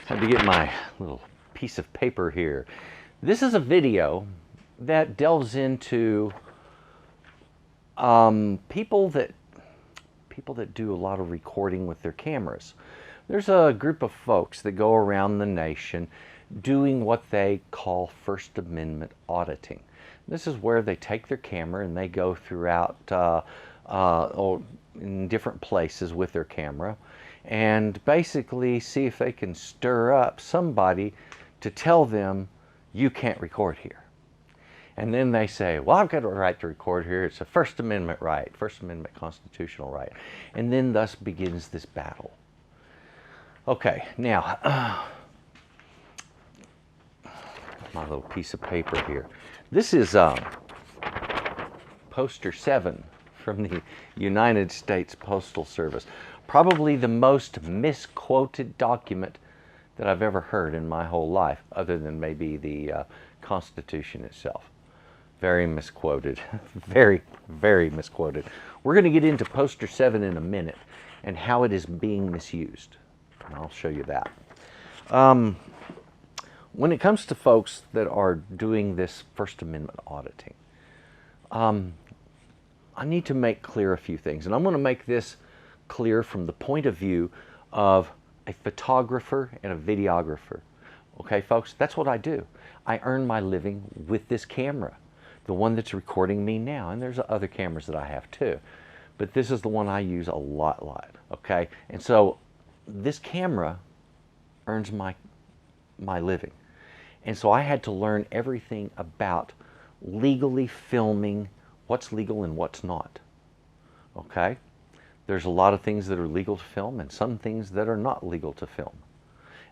Had to get my little piece of paper here. This is a video that delves into people that do a lot of recording with their cameras. There's a group of folks that go around the nation doing what they call First Amendment auditing. This is where they take their camera and they go throughout in different places with their camera and basically see if they can stir up somebody to tell them you can't record here. And then they say, well, I've got a right to record here. It's a First Amendment right, First Amendment constitutional right. And then thus begins this battle. Okay, now, my little piece of paper here. This is poster 7 from the United States Postal Service. Probably the most misquoted document that I've ever heard in my whole life, other than maybe the Constitution itself. Very misquoted, very, very misquoted. We're going to get into poster 7 in a minute and how it is being misused. And I'll show you that. When it comes to folks that are doing this First Amendment auditing, I need to make clear a few things. And I'm going to make this clear from the point of view of a photographer and a videographer. Okay, folks, that's what I do. I earn my living with this camera, the one that's recording me now. And there's other cameras that I have too. But this is the one I use a lot, okay? And so this camera earns my living. And so I had to learn everything about legally filming, what's legal and what's not, okay? There's a lot of things that are legal to film and some things that are not legal to film.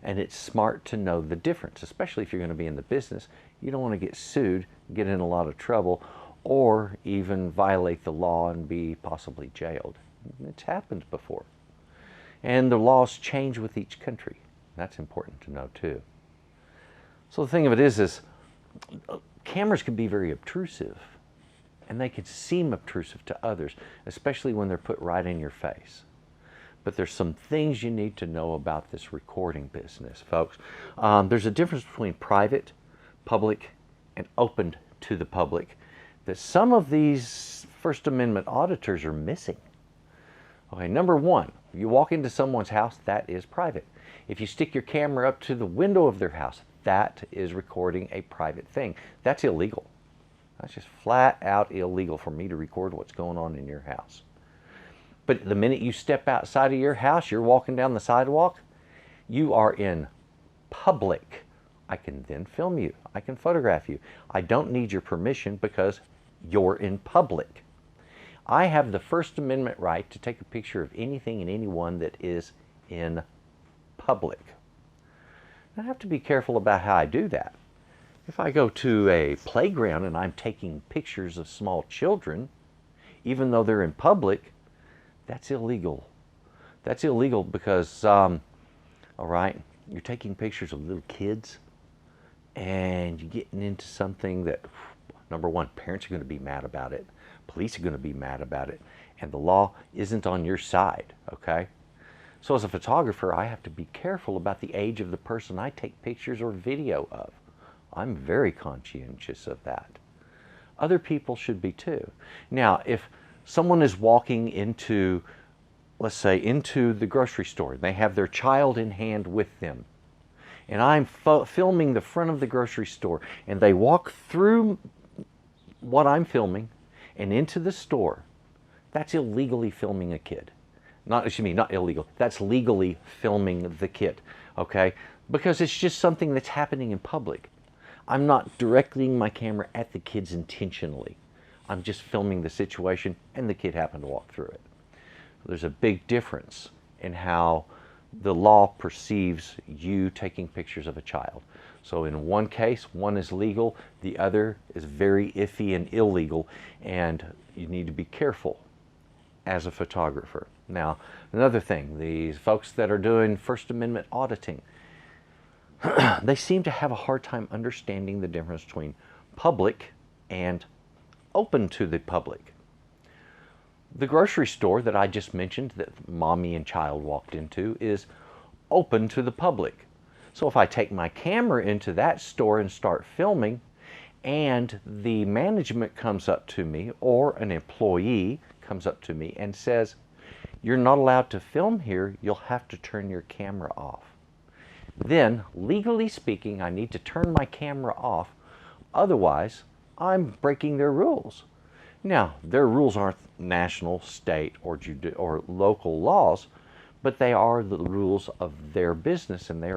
And it's smart to know the difference, especially if you're going to be in the business. You don't want to get sued, get in a lot of trouble, or even violate the law and be possibly jailed. It's happened before. And the laws change with each country. That's important to know too. So the thing of it is cameras can be very obtrusive, and they can seem obtrusive to others, especially when they're put right in your face. But there's some things you need to know about this recording business, folks. There's a difference between private, public, and open to the public that some of these First Amendment auditors are missing. Okay, number one, you walk into someone's house, that is private. If you stick your camera up to the window of their house, that is recording a private thing. That's illegal. That's just flat out illegal for me to record what's going on in your house. But the minute you step outside of your house, you're walking down the sidewalk, you are in public. I can then film you. I can photograph you. I don't need your permission because you're in public. I have the First Amendment right to take a picture of anything and anyone that is in public. I have to be careful about how I do that. If I go to a playground and I'm taking pictures of small children, even though they're in public, that's illegal. That's illegal because, all right, you're taking pictures of little kids and you're getting into something that, number one, parents are going to be mad about it. Police are going to be mad about it. And the law isn't on your side, okay? So as a photographer, I have to be careful about the age of the person I take pictures or video of. I'm very conscientious of that. Other people should be too. Now, if someone is walking into, let's say, into the grocery store, they have their child in hand with them, and I'm filming the front of the grocery store, and they walk through what I'm filming and into the store, that's illegally filming a kid. Not illegal, that's legally filming the kid, okay? Because it's just something that's happening in public. I'm not directing my camera at the kids intentionally. I'm just filming the situation and the kid happened to walk through it. There's a big difference in how the law perceives you taking pictures of a child. So in one case, one is legal, the other is very iffy and illegal, and you need to be careful as a photographer. Now, another thing, these folks that are doing First Amendment auditing, they seem to have a hard time understanding the difference between public and open to the public. The grocery store that I just mentioned that mommy and child walked into is open to the public. So if I take my camera into that store and start filming, and the management comes up to me, or an employee comes up to me and says, "You're not allowed to film here, you'll have to turn your camera off." Then, legally speaking, I need to turn my camera off, otherwise I'm breaking their rules. Now, their rules aren't national, state, or local laws, but they are the rules of their business, and they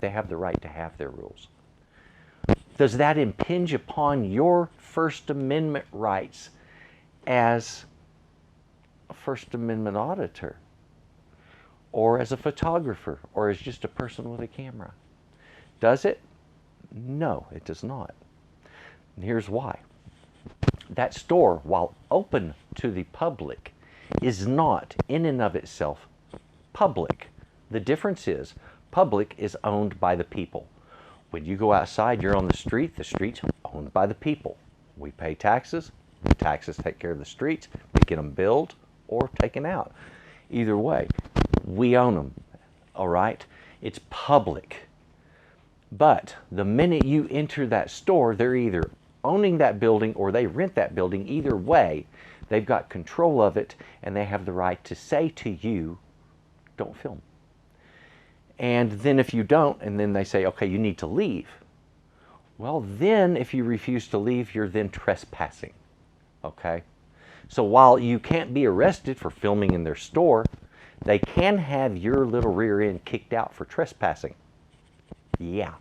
have the right to have their rules. Does that impinge upon your First Amendment rights as a First Amendment auditor, or as a photographer, or as just a person with a camera? Does it? No, it does not. And here's why. That store, while open to the public, is not in and of itself public. The difference is, public is owned by the people. When you go outside, you're on the street's owned by the people. We pay taxes, the taxes take care of the streets, we get them billed or taken out. Either way, we own them, all right? It's public. But the minute you enter that store, they're either owning that building or they rent that building. Either way, they've got control of it, and they have the right to say to you, "Don't film." And then if you don't, and then they say, "Okay, you need to leave." Well, then if you refuse to leave, you're then trespassing, okay? So while you can't be arrested for filming in their store, they can have your little rear end kicked out for trespassing. Yeah.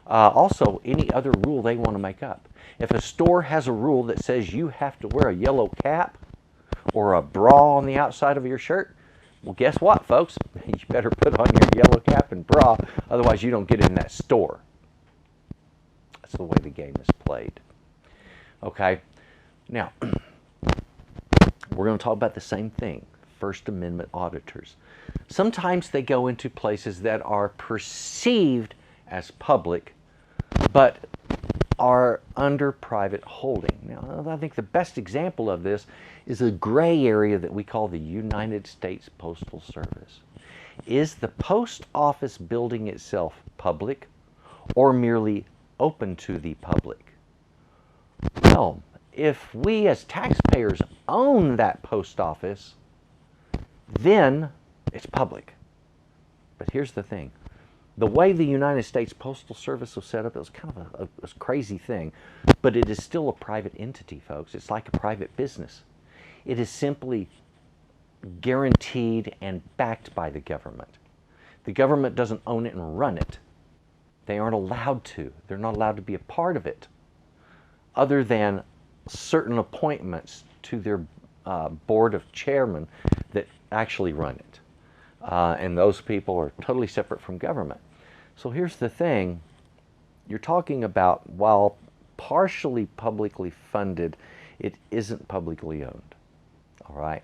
Also, any other rule they want to make up. If a store has a rule that says you have to wear a yellow cap or a bra on the outside of your shirt, well, guess what, folks? You better put on your yellow cap and bra, otherwise you don't get in that store. That's the way the game is played. Okay? Now, we're going to talk about the same thing, First Amendment auditors. Sometimes they go into places that are perceived as public, but are under private holding. Now, I think the best example of this is a gray area that we call the United States Postal Service. Is the post office building itself public or merely open to the public? Well, if we as taxpayers own that post office, then it's public. But here's the thing. The way the United States Postal Service was set up, it was kind of a crazy thing, but it is still a private entity, folks. It's like a private business. It is simply guaranteed and backed by the government. The government doesn't own it and run it. They aren't allowed to. They're not allowed to be a part of it, other than certain appointments to their board of chairmen that actually run it. And those people are totally separate from government. So here's the thing. You're talking about, while partially publicly funded, it isn't publicly owned. All right?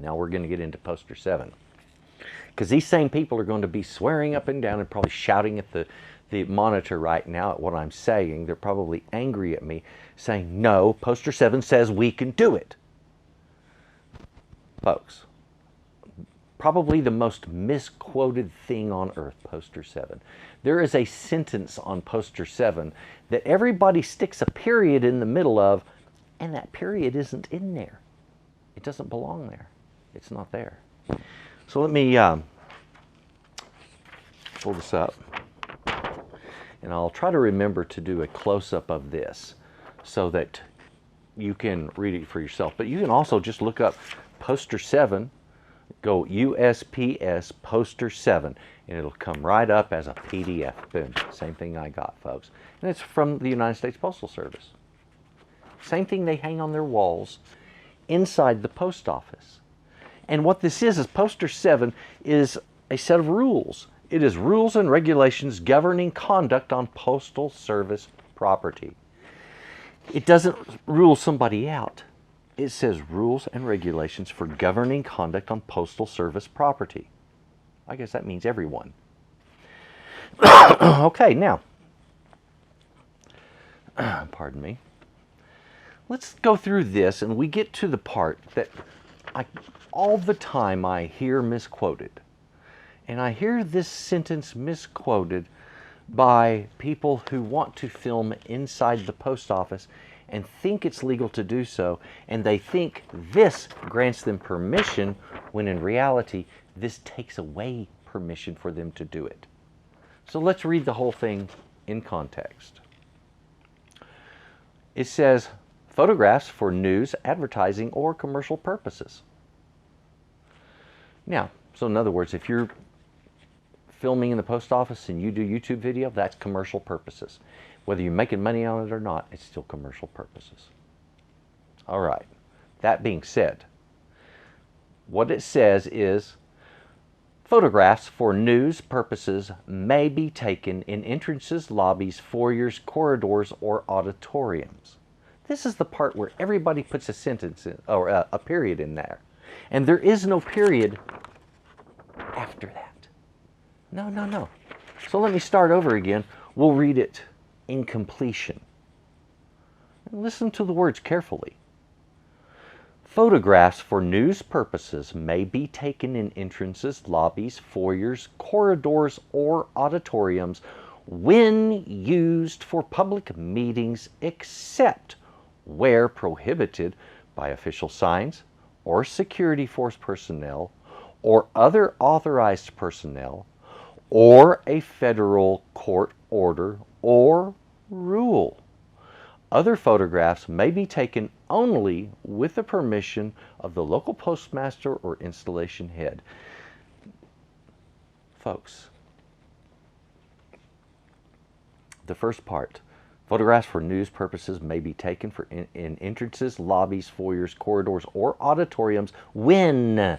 Now we're going to get into poster 7. Because these same people are going to be swearing up and down and probably shouting at the monitor right now at what I'm saying. They're probably angry at me, saying, "No, poster 7 says we can do it." Folks, probably the most misquoted thing on earth, poster 7. There is a sentence on poster 7 that everybody sticks a period in the middle of, and that period isn't in there. It doesn't belong there. It's not there. So let me pull this up, and I'll try to remember to do a close-up of this so that you can read it for yourself. But you can also just look up poster 7, go USPS poster 7, and it'll come right up as a PDF. Boom. Same thing I got, folks. And it's from the United States Postal Service. Same thing they hang on their walls inside the post office. And what this is poster 7 is a set of rules. It is rules and regulations governing conduct on postal service property. It doesn't rule somebody out. It says rules and regulations for governing conduct on postal service property. I guess that means everyone. Okay, now, pardon me. Let's go through this, and we get to the part that all the time I hear misquoted. And I hear this sentence misquoted by people who want to film inside the post office and think it's legal to do so, and they think this grants them permission, when in reality, this takes away permission for them to do it. So let's read the whole thing in context. It says, photographs for news, advertising, or commercial purposes. Now, so in other words, if you're filming in the post office and you do YouTube video, that's commercial purposes. Whether you're making money on it or not, it's still commercial purposes. All right. That being said, what it says is, photographs for news purposes may be taken in entrances, lobbies, foyers, corridors, or auditoriums. This is the part where everybody puts a sentence in, or a period in there. And there is no period after that. No, no, no. So let me start over again. We'll read it in completion. And listen to the words carefully. Photographs for news purposes may be taken in entrances, lobbies, foyers, corridors, or auditoriums when used for public meetings, except where prohibited by official signs or security force personnel or other authorized personnel or a federal court order or rule. Other photographs may be taken only with the permission of the local postmaster or installation head. Folks, the first part, photographs for news purposes may be taken in entrances, lobbies, foyers, corridors, or auditoriums when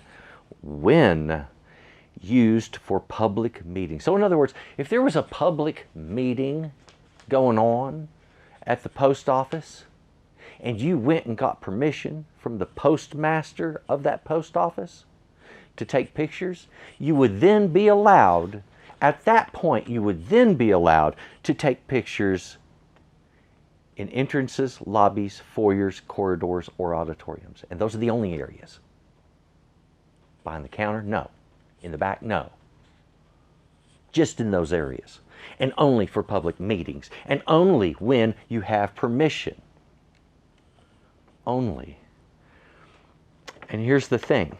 used for public meetings. So in other words, if there was a public meeting going on at the post office and you went and got permission from the postmaster of that post office to take pictures, you would then be allowed, at that point, you would then be allowed to take pictures in entrances, lobbies, foyers, corridors, or auditoriums. And those are the only areas. Behind the counter, no. In the back, no. Just in those areas. And only for public meetings. And only when you have permission. Only. And here's the thing.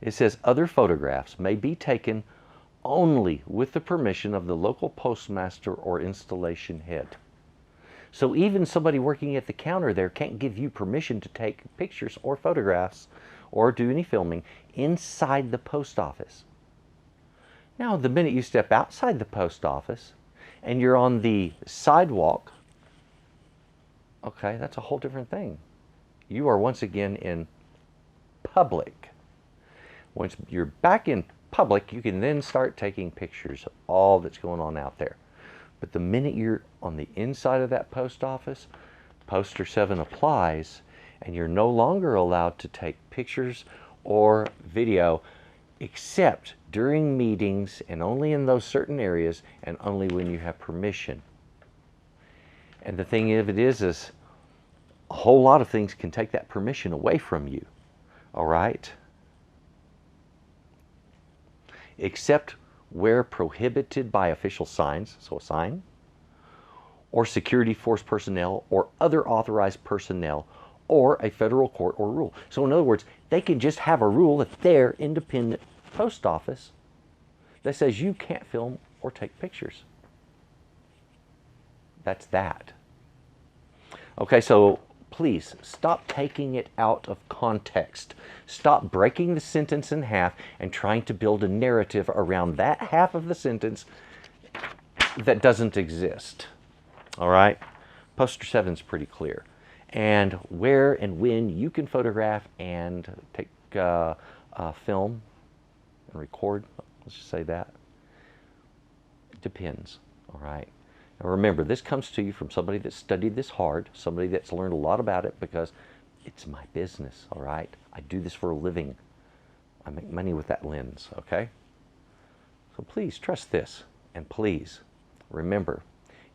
It says other photographs may be taken only with the permission of the local postmaster or installation head. So even somebody working at the counter there can't give you permission to take pictures or photographs or do any filming inside the post office. Now, the minute you step outside the post office and you're on the sidewalk, okay, that's a whole different thing. You are once again in public. Once you're back in public, you can then start taking pictures of all that's going on out there. But the minute you're on the inside of that post office, Poster 7 applies, and you're no longer allowed to take pictures or video except during meetings and only in those certain areas and only when you have permission. And the thing of it is a whole lot of things can take that permission away from you. All right? Except where prohibited by official signs, so a sign, or security force personnel or other authorized personnel or a federal court or rule. So in other words, they can just have a rule at their independent post office that says you can't film or take pictures. That's that. Okay, so please stop taking it out of context. Stop breaking the sentence in half and trying to build a narrative around that half of the sentence that doesn't exist. All right? Poster 7 is pretty clear. And where and when you can photograph and take film and record, let's just say that, it depends. All right? Now remember, this comes to you from somebody that studied this hard, somebody that's learned a lot about it because it's my business, all right? I do this for a living. I make money with that lens, okay? So please trust this, and please remember,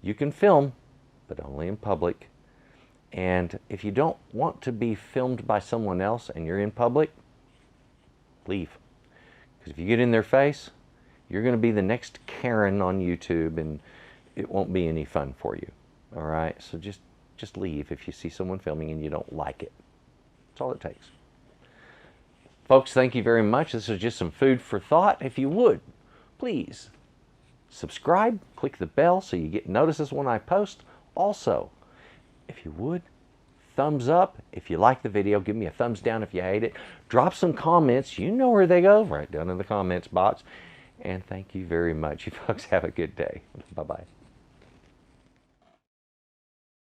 you can film, but only in public. And if you don't want to be filmed by someone else and you're in public, leave. Because if you get in their face, you're going to be the next Karen on YouTube, and it won't be any fun for you. All right? So just leave if you see someone filming and you don't like it. That's all it takes. Folks, thank you very much. This is just some food for thought. If you would, please subscribe, click the bell so you get notices when I post. Also, if you would, thumbs up if you like the video. Give me a thumbs down if you hate it. Drop some comments. You know where they go, right down in the comments box. And thank you very much. You folks have a good day. Bye-bye.